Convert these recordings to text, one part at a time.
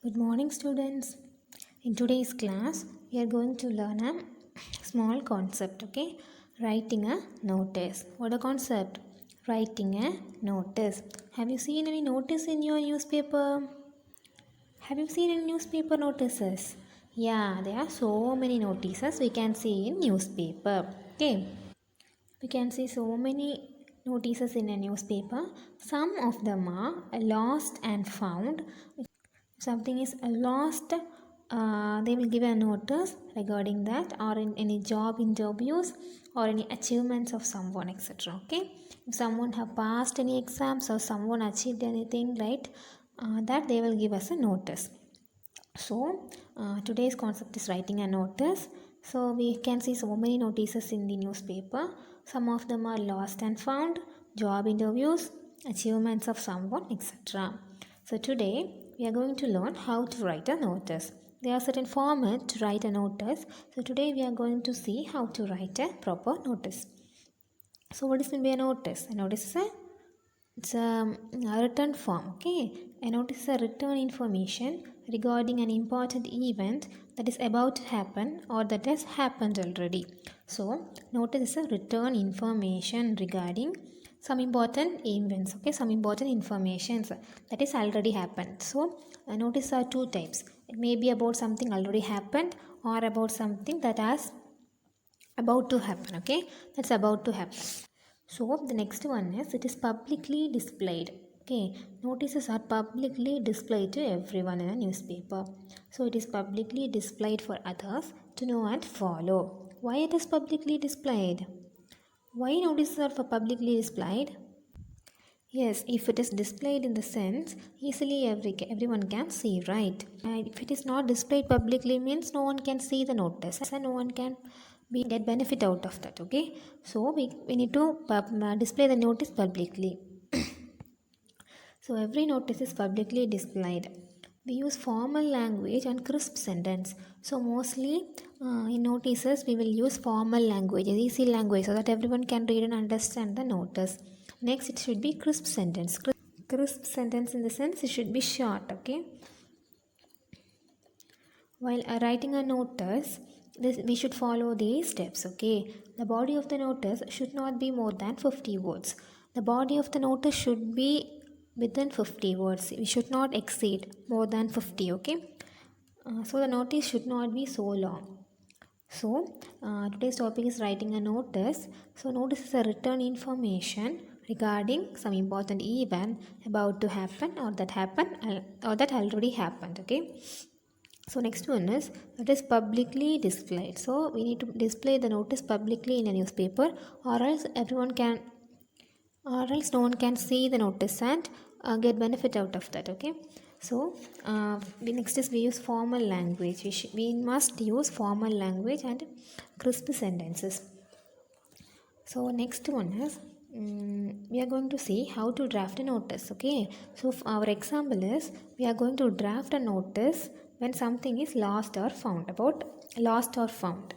Good morning, students. In today's class, we are going to learn a small concept, okay? Writing a notice. What a concept? Writing a notice. Have you seen any notice in your newspaper? Have you seen any newspaper notices? Yeah, there are so many notices we can see in newspaper. Okay. We can see so many notices in a newspaper. Some of them are lost and found. If something is lost, they will give a notice regarding that, or in any job interviews or any achievements of someone, etc. Okay, if someone have passed any exams or someone achieved anything, right, that they will give us a notice. So today's concept is writing a notice. So we can see so many notices in the newspaper. Some of them are lost and found, job interviews, achievements of someone, etc. So today we are going to learn how to write a notice. There are certain formats to write a notice. So today we are going to see how to write a proper notice. So what is meant by a notice? A notice is a written form. Okay, a notice is a written information regarding an important event that is about to happen or that has happened already. So notice is a written information regarding some important events, okay, some important informations that is already happened. So notice are two types. It may be about something already happened or about something that has about to happen. Okay, that's about to happen. So the next one is it is publicly displayed. Okay, notices are publicly displayed to everyone in a newspaper. So it is publicly displayed for others to know and follow. Why it is publicly displayed? Why notices are for publicly displayed? Yes, if it is displayed in the sense easily everyone can see, right? And if it is not displayed publicly means no one can see the notice and no one can get benefit out of that. Okay, so we need to display the notice publicly. So every notice is publicly displayed. We use formal language and crisp sentence. So mostly in notices we will use formal language, easy language, so that everyone can read and understand the notice. Next, it should be crisp sentence. Crisp sentence in the sense it should be short. Okay. While writing a notice, we should follow these steps. Okay. The body of the notice should not be more than 50 words. The body of the notice should be within 50 words. We should not exceed more than 50. Okay. So the notice should not be so long. So today's topic is writing a notice. So notice is a written information regarding some important event about to happen or that happened or that already happened. Okay. So next one is it is publicly displayed. So we need to display the notice publicly in a newspaper, or else no one can see the notice and get benefit out of that. Okay. So next is we use formal language. We must use formal language and crisp sentences. So next one is we are going to see how to draft a notice. Okay, so our example is we are going to draft a notice when something is lost or found, about lost or found.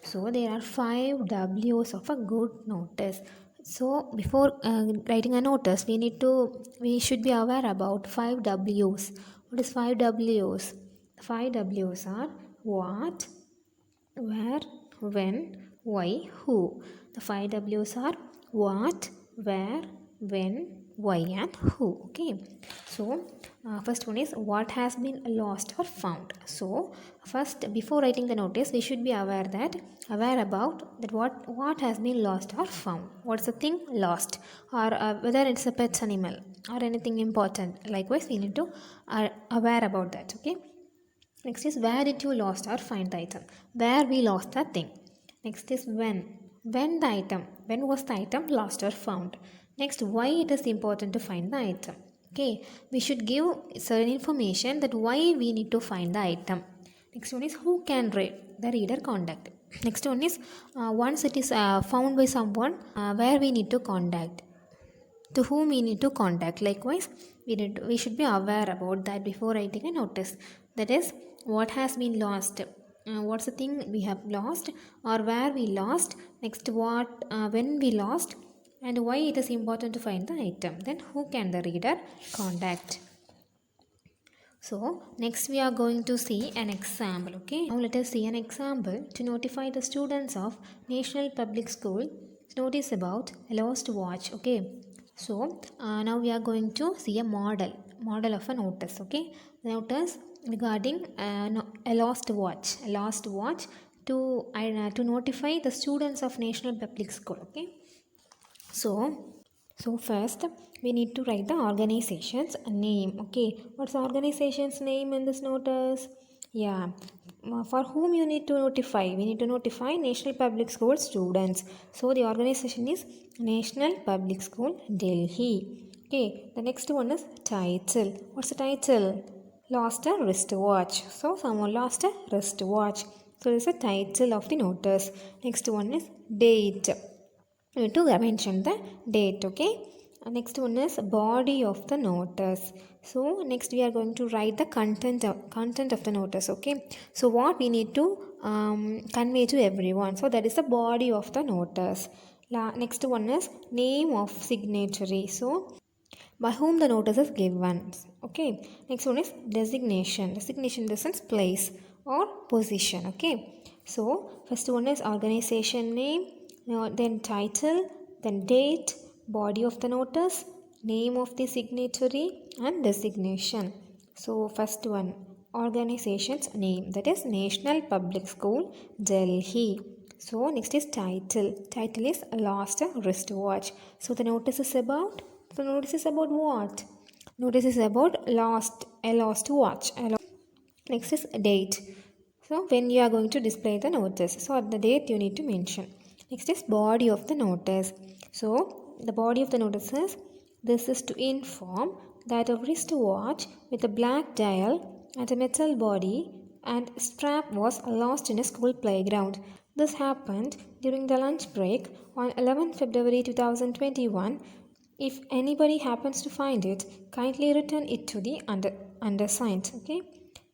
So there are 5 W's of a good notice. So before writing a notice, we should be aware about 5 W's. What is 5 W's? 5 W's are what, where, when, why, who. The 5 W's are what, where, when, why and who. Okay. So first one is what has been lost or found. So first, before writing the notice, we should be aware about that what has been lost or found. What's the thing lost, or whether it's a pet animal or anything important. Likewise, we need to aware about that. Okay. Next is where did you lost or find the item? Where we lost the thing. Next is when. When the item. When was the item lost or found? Next, why it is important to find the item. Okay, we should give certain information that why we need to find the item. Next one is who can read. The reader contact. Next one is once it is found by someone, where we need to contact, to whom we need to contact. Likewise, we should be aware about that before writing a notice. That is, what has been lost, what's the thing we have lost or where we lost. Next, what, when we lost, and why it is important to find the item. Then who can the reader contact. So next we are going to see an example. Okay, now let us see an example to notify the students of National Public School notice about a lost watch. Okay, so now we are going to see a model of a notice. Okay, notice regarding a lost watch to notify the students of National Public School. Okay, so first we need to write the organization's name. Okay, what's the organization's name in this notice? Yeah, for whom you need to notify? We need to notify National Public School students. So the organization is National Public School Delhi. Okay, the next one is title. What's the title? Lost a wristwatch. So someone lost a wristwatch. So this is the title of the notice. Next one is date. You need to mention the date. Okay, next one is body of the notice. So next we are going to write the content of the notice. Okay, so what we need to convey to everyone, so that is the body of the notice. Next one is name of signatory, so by whom the notice is given. Okay, next one is designation in the sense place or position. Okay, so first one is organization name, then title, then date, body of the notice, name of the signatory, and designation. So first one, organization's name, that is National Public School Delhi. So next is title. Title is Lost Wristwatch. So the notice is about what? Notice is about a lost watch. Next is date. So when you are going to display the notice, so at the date you need to mention. Next is body of the notice. So the body of the notice is, this is to inform that a wristwatch with a black dial and a metal body and strap was lost in a school playground. This happened during the lunch break on 11 February 2021. If anybody happens to find it, kindly return it to the undersigned. Okay.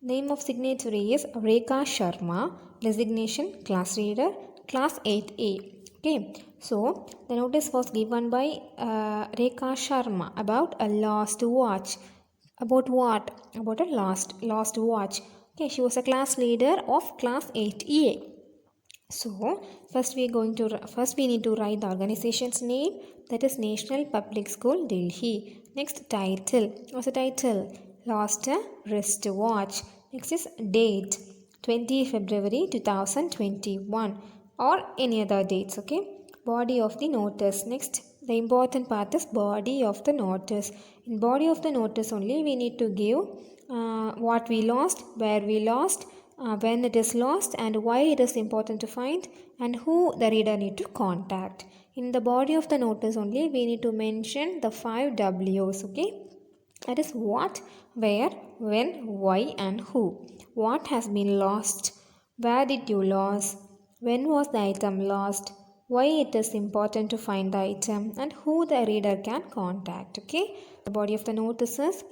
Name of signatory is Rekha Sharma. Designation class reader, class 8A. Okay. So the notice was given by Rekha Sharma about a lost watch. About what? About a lost watch. Okay. She was a class leader of class 8A. So first we need to write the organization's name, that is National Public School Delhi. Next, title. What's the title? Lost a wristwatch. Next is date, 20 February 2021 or any other dates. Okay. Body of the notice. Next, the important part is body of the notice. In body of the notice only we need to give what we lost, where we lost, when it is lost, and why it is important to find, and who the reader need to contact. In the body of the notice only we need to mention the 5 W's. Okay, that is what, where, when, why, and who. What has been lost? Where did you lose? When was the item lost? Why it is important to find the item, and who the reader can contact. Okay, the body of the notice is,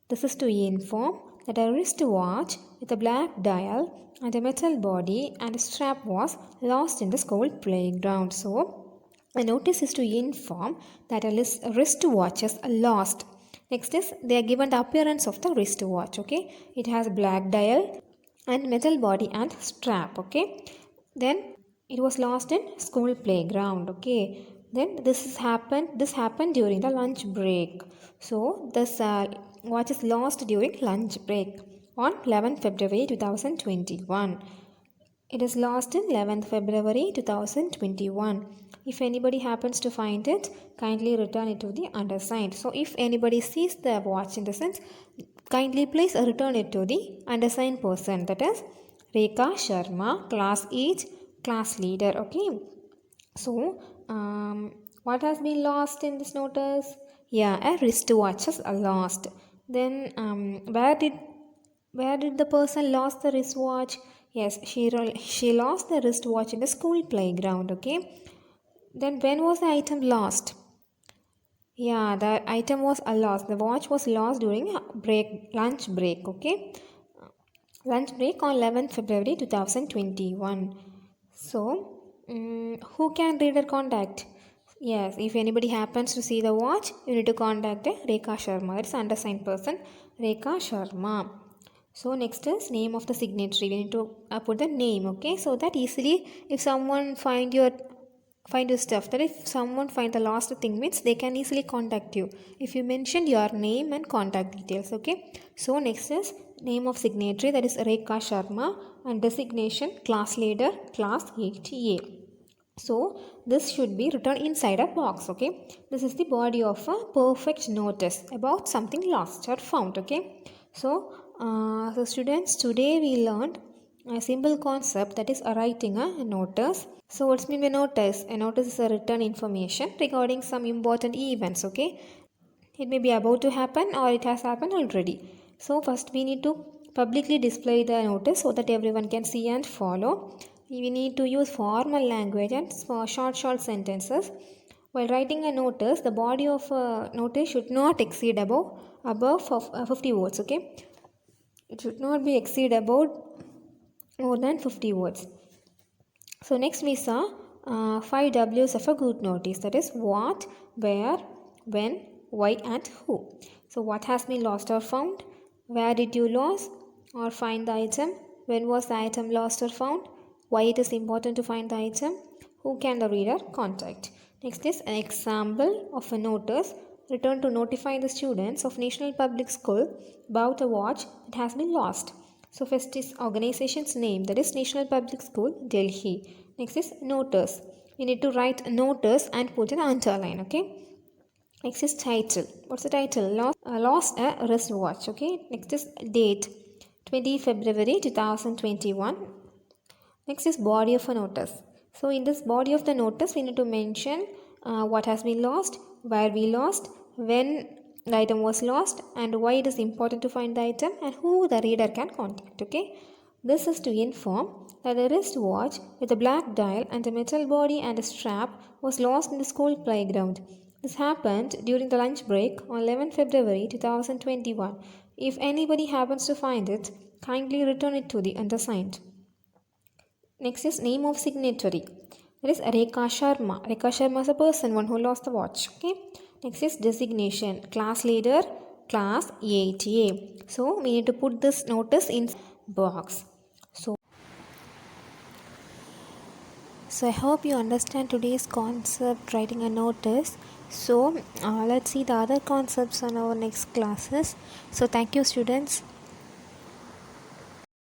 this is to inform that a wristwatch with a black dial and a metal body and a strap was lost in the school playground. So, the notice is to inform that a wristwatch is lost. Next is, they are given the appearance of the wristwatch. Okay, it has black dial and metal body and strap. Okay, then it was lost in school playground. Okay, then this happened during the lunch break. So this watch is lost during lunch break on 11 February 2021. It is lost in 11th February 2021. If anybody happens to find it, kindly return it to the undersigned. So if anybody sees the watch, in the sense, kindly please return it to the undersigned person, that is Rekha Sharma, class 8, class leader. Okay. So what has been lost in this notice? Yeah, a wristwatch is lost. Then where did the person lost the wristwatch? Yes, she lost the wristwatch in the school playground. Okay. Then when was the item lost? Yeah, the item was lost. The watch was lost during lunch break. Okay. Lunch break on 11th February 2021. So, who can reader contact? Yes, if anybody happens to see the watch, you need to contact the Rekha Sharma. That is undersigned person. Rekha Sharma. So next is name of the signatory. We need to put the name, okay, so that easily if someone find your stuff, that if someone find the last thing means they can easily contact you if you mention your name and contact details, okay. So next is name of signatory, that is Rekha Sharma, and designation class leader class 8A. So this should be written inside a box, okay. This is the body of a perfect notice about something lost or found, okay. So students, today we learned a simple concept, that is writing a notice. So what's mean by notice? A notice is a written information regarding some important events, okay. It may be about to happen or it has happened already. So first we need to publicly display the notice so that everyone can see and follow. We need to use formal language and short sentences. While writing a notice, the body of a notice should not exceed above 50 words, okay. It should not be exceed about more than 50 words. So next we saw 5 W's of a good notice, that is what, where, when, why and who. So what has been lost or found? Where did you lose or find the item? When was the item lost or found? Why it is important to find the item? Who can the reader contact? Next is an example of a notice written to notify the students of National Public School about a watch that has been lost. So first is organization's name, that is National Public School, Delhi. Next is notice. We need to write notice and put an underline, okay. Next is title. What's the title? Lost a wristwatch, okay. Next is date, 20 February 2021. Next is body of a notice. So in this body of the notice, we need to mention what has been lost, where we lost, when the item was lost, and why it is important to find the item, and who the reader can contact, okay. This is to inform that the wristwatch with a black dial and a metal body and a strap was lost in the school playground. This happened during the lunch break on 11 February 2021. If anybody happens to find it, kindly return it to the undersigned. Next is name of signatory. That is Rekha Sharma. Rekha Sharma is a person, one who lost the watch. Okay. Next is designation. Class leader, class 8A. So we need to put this notice in box. So I hope you understand today's concept, writing a notice. So let's see the other concepts on our next classes. So thank you, students.